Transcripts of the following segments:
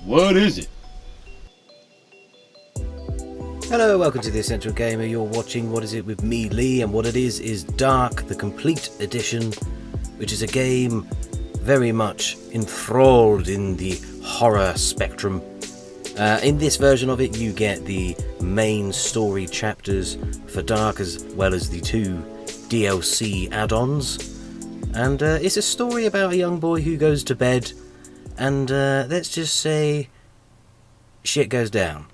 What is it? Hello, welcome to The Essential Gamer. You're watching What Is It with me, Lee, and what it is Darq, the Complete Edition, which is a game very much enthralled in the horror spectrum. In this version of it, you get the main story chapters for Darq as well as the 2 DLC add-ons. And it's a story about a young boy who goes to bed and let's just say shit goes down.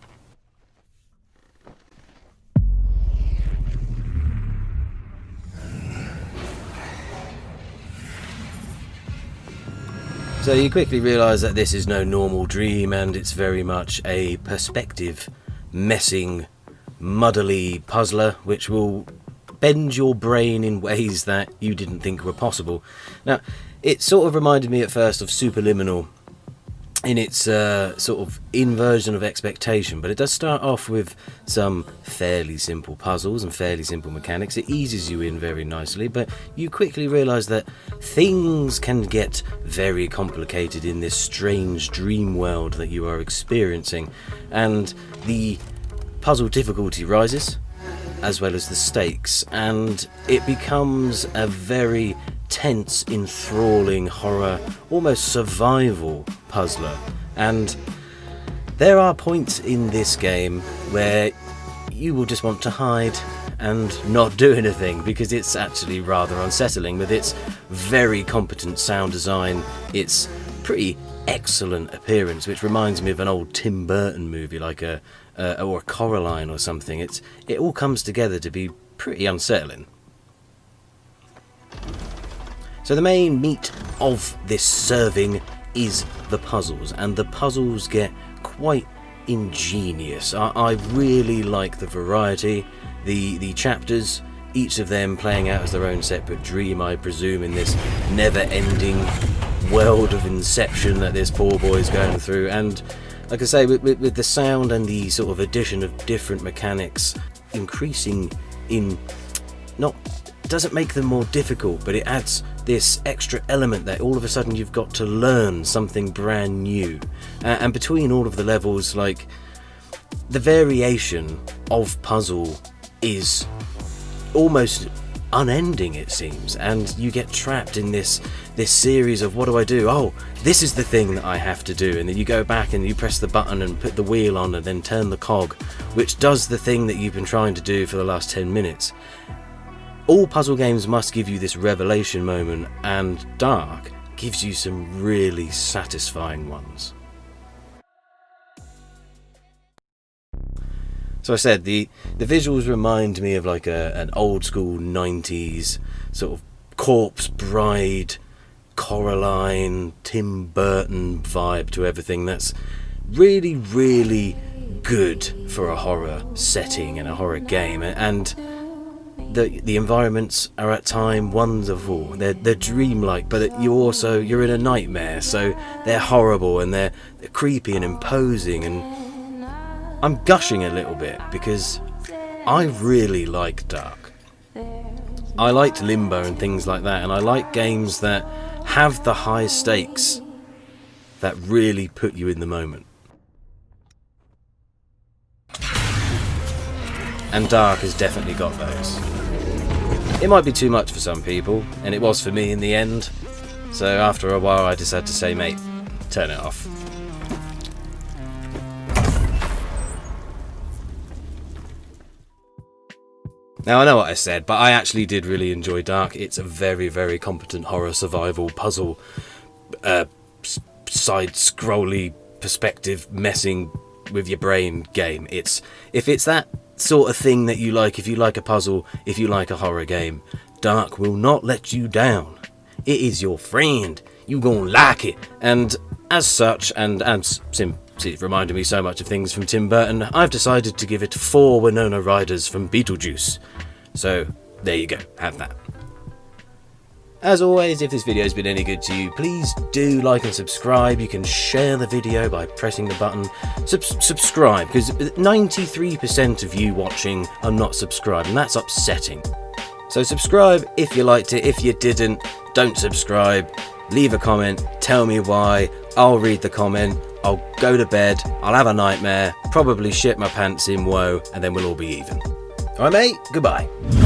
So you quickly realise that this is no normal dream, and it's very much a perspective messing, muddly puzzler which will bend your brain in ways that you didn't think were possible. Now, it sort of reminded me at first of Superliminal in its sort of inversion of expectation, but it does start off with some fairly simple puzzles and fairly simple mechanics. It eases you in very nicely, but you quickly realise that things can get very complicated in this strange dream world that you are experiencing, and the puzzle difficulty rises as well as the stakes, and it becomes a very tense, enthralling horror, almost survival puzzler. And there are points in this game where you will just want to hide and not do anything, because it's actually rather unsettling with its very competent sound design, its pretty excellent appearance, which reminds me of an old Tim Burton movie like or a Coraline or something. It all comes together to be pretty unsettling. So the main meat of this serving is the puzzles, and the puzzles get quite ingenious. I really like the variety, the chapters, each of them playing out as their own separate dream, I presume, in this never-ending world of inception that this poor boy's going through. And like I say, with the sound and the sort of addition of different mechanics increasing in, doesn't make them more difficult, but it adds this extra element that all of a sudden you've got to learn something brand new. And between all of the levels, like, the variation of puzzle is almost unending, it seems, and you get trapped in this series of, what do I do? Oh, this is the thing that I have to do, and then you go back and you press the button and put the wheel on and then turn the cog, which does the thing that you've been trying to do for the last 10 minutes. All puzzle games must give you this revelation moment, and Darq gives you some really satisfying ones. So I said, the visuals remind me of like an old school 90s sort of Corpse Bride, Coraline, Tim Burton vibe to everything. That's really, really good for a horror setting and a horror game. And the environments are at time wonderful. They're dreamlike, but you're in a nightmare, so they're horrible and they're creepy and imposing. And I'm gushing a little bit because I really like Darq. I liked Limbo and things like that, and I like games that have the high stakes that really put you in the moment. And Darq has definitely got those. It might be too much for some people, and it was for me in the end, so after a while I decided to say, mate, turn it off. Now, I know what I said, but I actually did really enjoy Darq. It's a very, very competent horror survival puzzle, side-scrolly perspective messing with your brain game. If it's that sort of thing that you like, if you like a puzzle, if you like a horror game, Darq will not let you down. It is your friend. You gon' like it. And as such, and as it reminded me so much of things from Tim Burton, I've decided to give it 4 Winona Ryders from Beetlejuice. So there you go, have that. As always, if this video has been any good to you, please do like and subscribe. You can share the video by pressing the button. Subscribe, because 93% of you watching are not subscribed, and that's upsetting. So subscribe if you liked it. If you didn't, don't subscribe. Leave a comment, tell me why. I'll read the comment. I'll go to bed, I'll have a nightmare, probably shit my pants in woe, and then we'll all be even. Alright mate, goodbye.